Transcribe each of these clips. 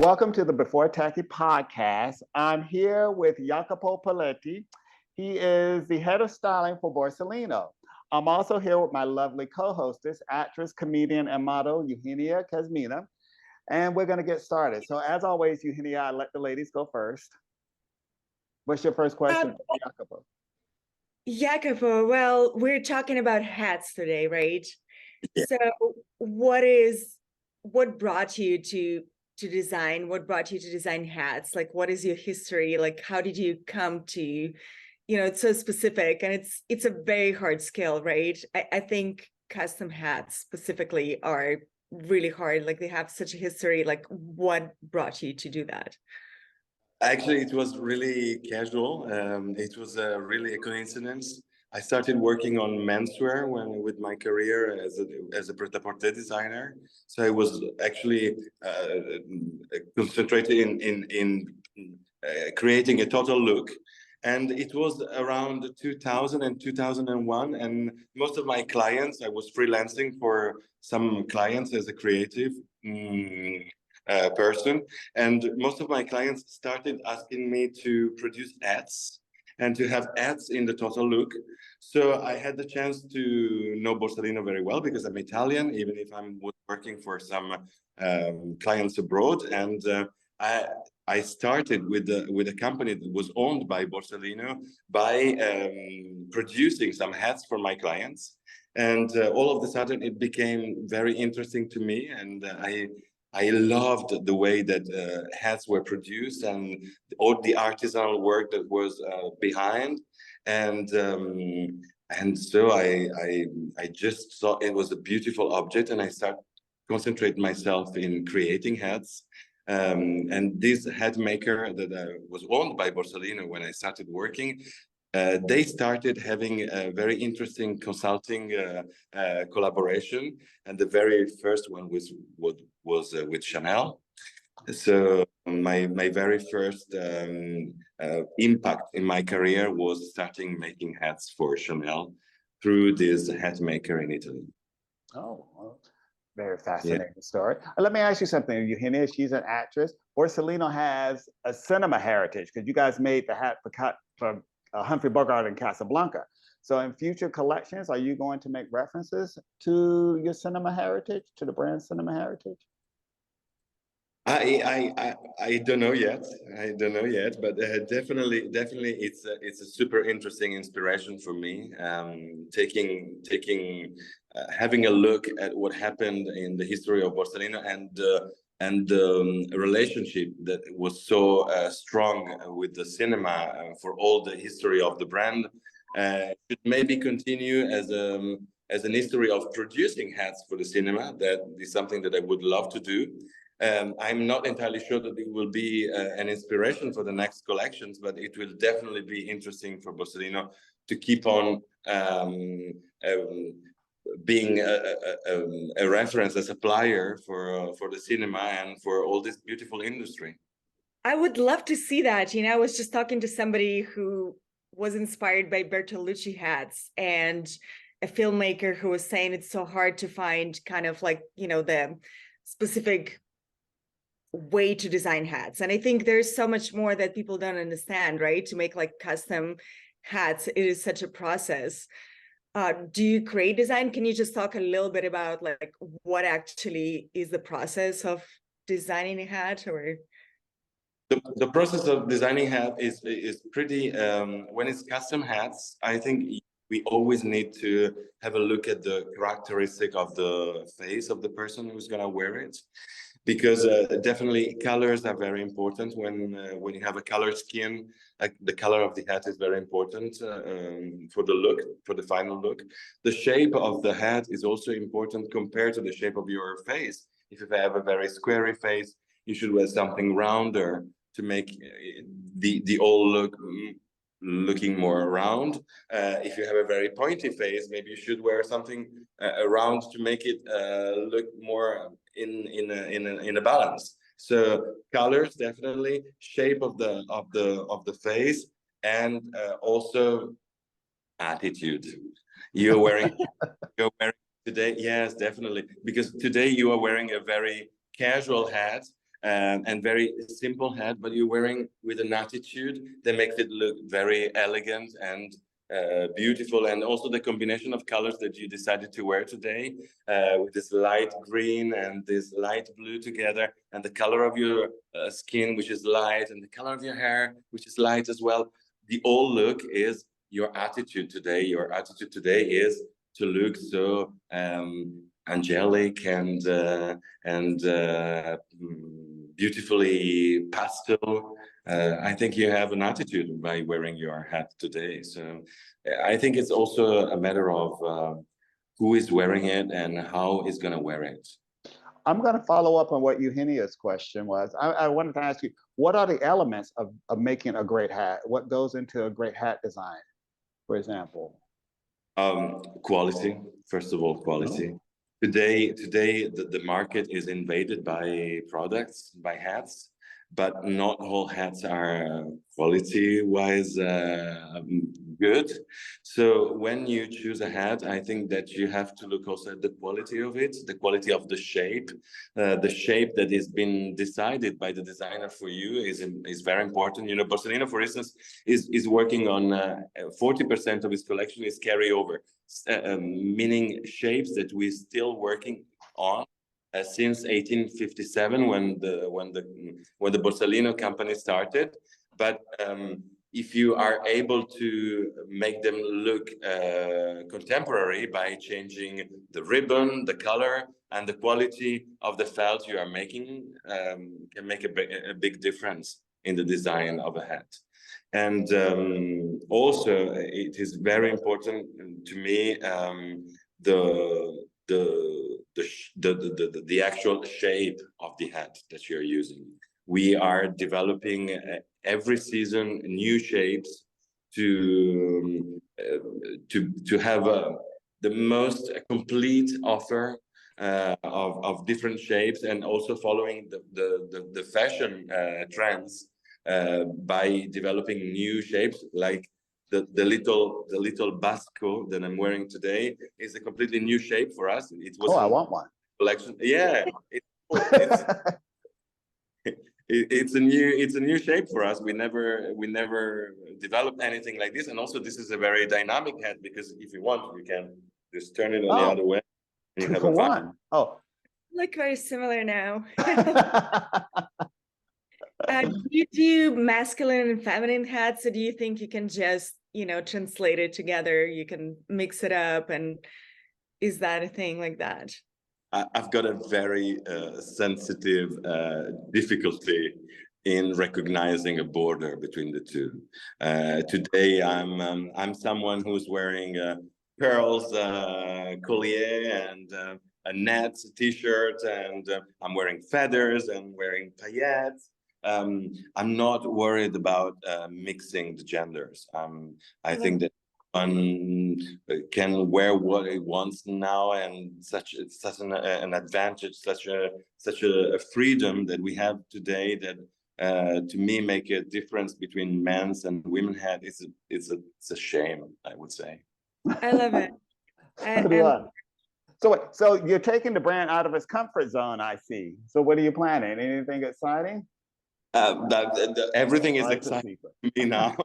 Welcome to the Before Tacky podcast. I'm here with Jacopo Politi. He is the head of styling for Borsalino. I'm also here with my lovely co-hostess, actress, comedian, and model, Eugenia Kuzmina. And we're going to get started. So as always, Eugenia, I let the ladies go first. What's your first question, Jacopo? Jacopo, well, we're talking about hats today, right? Yeah. So what brought you to design? What brought you to design hats? Like, what is your history? Like, how did you come to, it's so specific and it's a very hard skill, right? I think custom hats specifically are really hard. Like, they have such a history. Like, what brought you to do that? Actually, it was really casual. It was really a coincidence. I started working on menswear with my career as a pret-a-porter designer. So I was actually concentrated in creating a total look. And it was around 2000 and 2001. And most of my clients, I was freelancing for some clients as a creative person. And most of my clients started asking me to produce ads and to have ads in the total look. So I had the chance to know Borsalino very well because I'm Italian, even if I'm working for some clients abroad. And I started with a company that was owned by Borsalino by producing some hats for my clients. And all of a sudden, it became very interesting to me. And I loved the way that hats were produced and all the artisanal work that was behind. And so I just thought it was a beautiful object, and I started concentrate myself in creating hats. And this hat maker that was owned by Borsalino when I started working, they started having a very interesting consulting collaboration, and the very first one was with Chanel. So my very first impact in my career was starting making hats for Chanel through this hat maker in Italy. Oh, well, very fascinating story. Let me ask you something, Eugenia. She's an actress. Borsalino has a cinema heritage because you guys made the hat for Humphrey Bogart in Casablanca. So in future collections, are you going to make references to your cinema heritage, to the brand cinema heritage? I don't know yet. But definitely, it's a super interesting inspiration for me. Having a look at what happened in the history of Borsalino and a relationship that was so strong with the cinema for all the history of the brand should maybe continue as an history of producing hats for the cinema. That is something that I would love to do. I'm not entirely sure that it will be an inspiration for the next collections, but it will definitely be interesting for Borsalino to keep on being a reference, a supplier for the cinema and for all this beautiful industry. I would love to see that. I was just talking to somebody who was inspired by Bertolucci hats and a filmmaker who was saying it's so hard to find kind of like, the specific way to design hats. And I think there's so much more that people don't understand, right? To make like custom hats, it is such a process. Do you create design? Can you just talk a little bit about like what actually is the process of designing a hat? Or the process of designing hat is pretty when it's custom hats, I think we always need to have a look at the characteristic of the face of the person who's going to wear it, because definitely colors are very important when you have a colored skin. The color of the hat is very important for the look, for the final look. The shape of the hat is also important compared to the shape of your face. If you have a very squarey face, you should wear something rounder to make the whole look looking more round. If you have a very pointy face, maybe you should wear something round to make it look more in a balance. So colors, definitely, shape of the face, and also attitude. You're wearing today, yes, definitely, because today you are wearing a very casual hat. and very simple hat, but you're wearing with an attitude that makes it look very elegant and beautiful. And also the combination of colors that you decided to wear today, with this light green and this light blue together, and the color of your skin, which is light, and the color of your hair, which is light as well. The whole look is your attitude today. Your attitude today is to look so angelic and beautifully pastel. I think you have an attitude by wearing your hat today. So I think it's also a matter of who is wearing it and how is going to wear it. I'm going to follow up on what Eugenia's question was. I wanted to ask you, what are the elements of making a great hat? What goes into a great hat design, for example? Quality, first of all, quality. Oh. Today, the market is invaded by products, by hats, but not all hats are quality-wise good. So when you choose a hat, I think that you have to look also at the quality of it, the quality of the shape that has been decided by the designer for you is very important. You know, Borsalino, for instance, is working on 40% of his collection is carryover, meaning shapes that we're still working on. Since 1857, when the Borsalino company started, but if you are able to make them look contemporary by changing the ribbon, the color, and the quality of the felt you are making, can make a big difference in the design of a hat. And also, it is very important to me the actual shape of the hat that you're using. We are developing every season new shapes to have the most complete offer of different shapes, and also following the fashion trends by developing new shapes, like the little basco that I'm wearing today is a completely new shape for us. It was I want one. Collection. Yeah, it's a new shape for us. We never developed anything like this, and also this is a very dynamic hat, because if you want, you can just turn it on the other way. And you have one. Oh, look very similar now. Do you do masculine and feminine hats, or do you think you can just, translate it together? You can mix it up, and is that a thing like that? I've got a very sensitive difficulty in recognizing a border between the two. Today, I'm someone who's wearing pearls collier and a net t-shirt, and I'm wearing feathers and wearing paillettes. I'm not worried about mixing the genders. I think that one can wear what it wants now, and such an advantage, such a freedom that we have today, that to me make a difference between men's and women's hat. It's a shame, I would say. I love it. So you're taking the brand out of its comfort zone, I see. So what are you planning? Anything exciting? Everything is exciting to me now.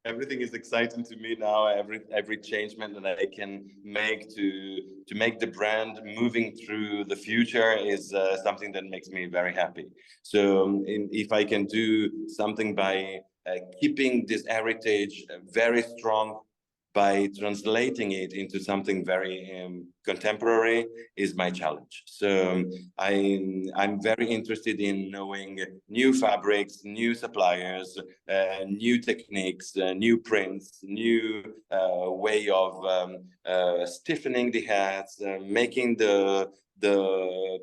Everything is exciting to me now. Every changement that I can make to make the brand moving through the future is something that makes me very happy. So if I can do something by keeping this heritage very strong, by translating it into something very contemporary, is my challenge. So I'm very interested in knowing new fabrics, new suppliers, new techniques, new prints, new way of stiffening the hats, making the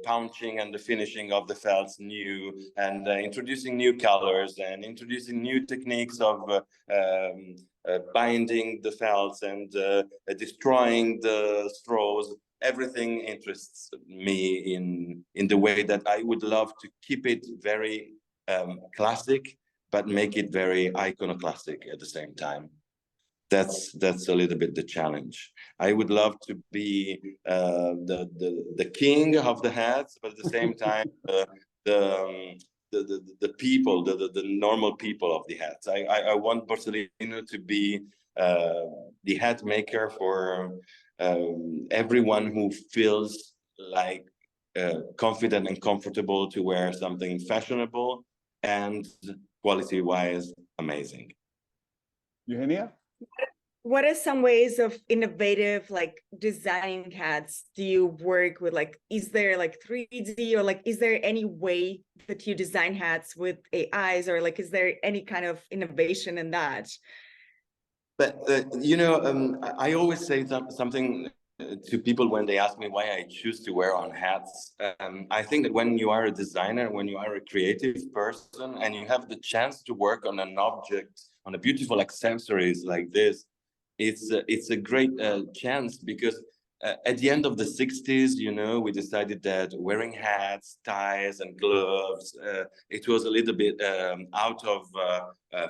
pouching and the finishing of the felts new, and introducing new colors and introducing new techniques of binding the felts and destroying the straws. Everything interests me in the way that I would love to keep it very classic, but make it very iconoclastic at the same time. That's a little bit the challenge. I would love to be the king of the hats, but at the same time the people, the normal people of the hats. I want Borsalino to be the hat maker for everyone who feels like confident and comfortable to wear something fashionable and quality-wise amazing. Eugenia? What are some ways of innovative, like designing hats do you work with? Like, is there like 3D, or like, is there any way that you design hats with AIs, or like, is there any kind of innovation in that? But I always say something to people when they ask me why I choose to wear on hats. I think that when you are a designer, when you are a creative person, and you have the chance to work on an object, on a beautiful accessories like this, it's a great chance, because at the end of the 60s, we decided that wearing hats, ties, and gloves, it was a little bit out of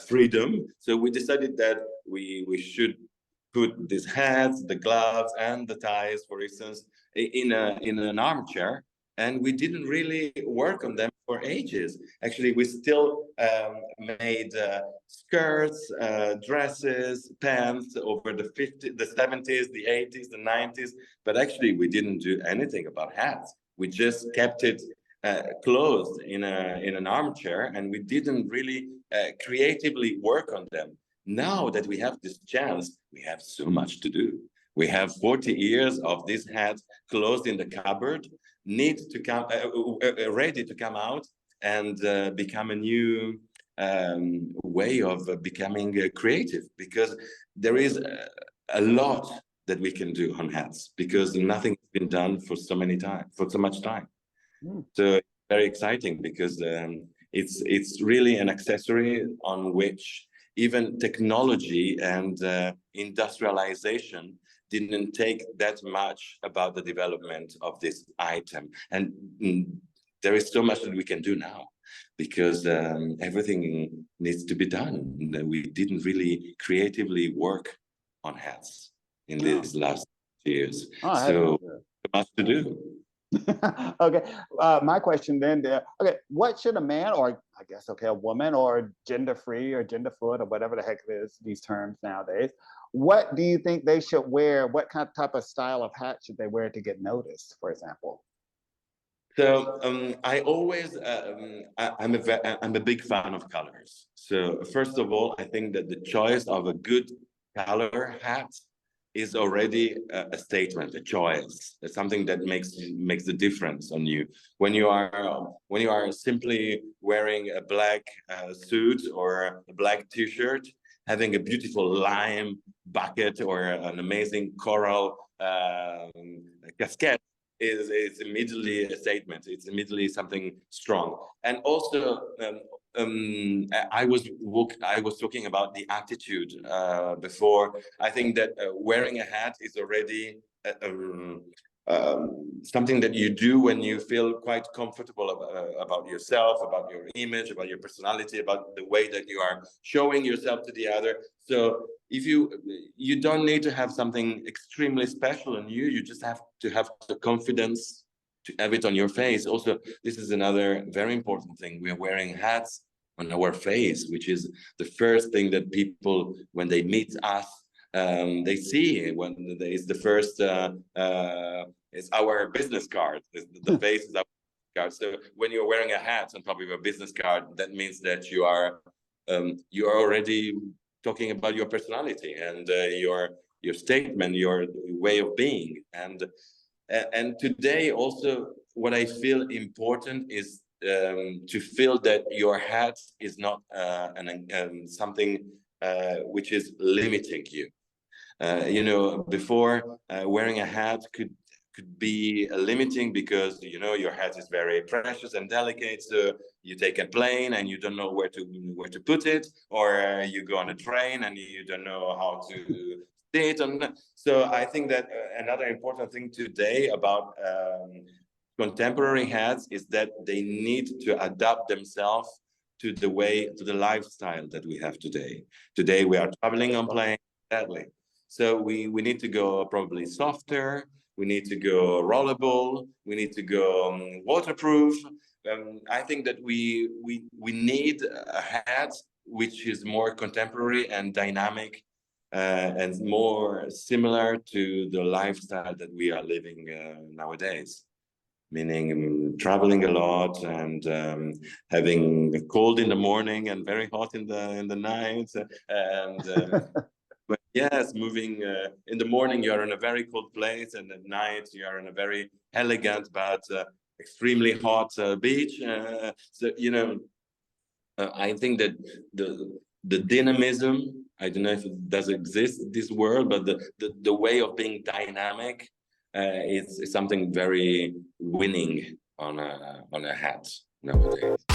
freedom. So we decided that we should put these hats, the gloves, and the ties, for instance, in an armchair. And we didn't really work on them for ages. Actually, we still made skirts, dresses, pants over the 50s, the 70s, the 80s, the 90s. But actually, we didn't do anything about hats. We just kept it closed in an armchair, and we didn't really creatively work on them. Now that we have this chance, we have so much to do. We have 40 years of these hats closed in the cupboard, need to come ready to come out and become a new way of becoming creative, because there is a lot that we can do on hats, because nothing has been done for so much time. So very exciting, because it's really an accessory on which even technology and industrialization didn't take that much about the development of this item. And there is so much that we can do now, because everything needs to be done. We didn't really creatively work on hats in these last years. So much to do. Okay, my question then, okay, what should a man, or I guess, okay, a woman, or gender-free or gender fluid, or whatever the heck it is, these terms nowadays, what do you think they should wear? What type of style of hat should they wear to get noticed, for example? So I always, I'm a big fan of colors. So first of all, I think that the choice of a good color hat is already a statement, a choice. It's something that makes the difference on you. When you are simply wearing a black suit or a black T-shirt, having a beautiful lime bucket or an amazing coral casquette is immediately a statement. It's immediately something strong. And also, I was talking about the attitude before. I think that wearing a hat is already something that you do when you feel quite comfortable about yourself, about your image, about your personality, about the way that you are showing yourself to the other. So if you don't need to have something extremely special in you, you just have to have the confidence to have it on your face. Also, this is another very important thing. We are wearing hats on our face, which is the first thing that people, when they meet us, they see. When it's the first, it's our business card. The face is our card. So when you're wearing a hat on top of your business card, that means that you are already talking about your personality and your statement, your way of being. And today also, what I feel important is to feel that your hat is not something which is limiting you. Before wearing a hat could be limiting, because your hat is very precious and delicate. So you take a plane and you don't know where to put it, or you go on a train and you don't know how to sit on. So I think that another important thing today about contemporary hats is that they need to adapt themselves to the lifestyle that we have today. Today we are traveling on planes, sadly. So we need to go probably softer. we need to go rollerball, we need to go waterproof. I think that we need a hat which is more contemporary and dynamic and more similar to the lifestyle that we are living nowadays. Meaning traveling a lot and having cold in the morning and very hot in the night, and but yes, moving in the morning you are in a very cold place, and at night you are in a very elegant but extremely hot beach. So I think that the dynamism, I don't know if it does exist in this world, but the way of being dynamic is something very winning on a hat nowadays.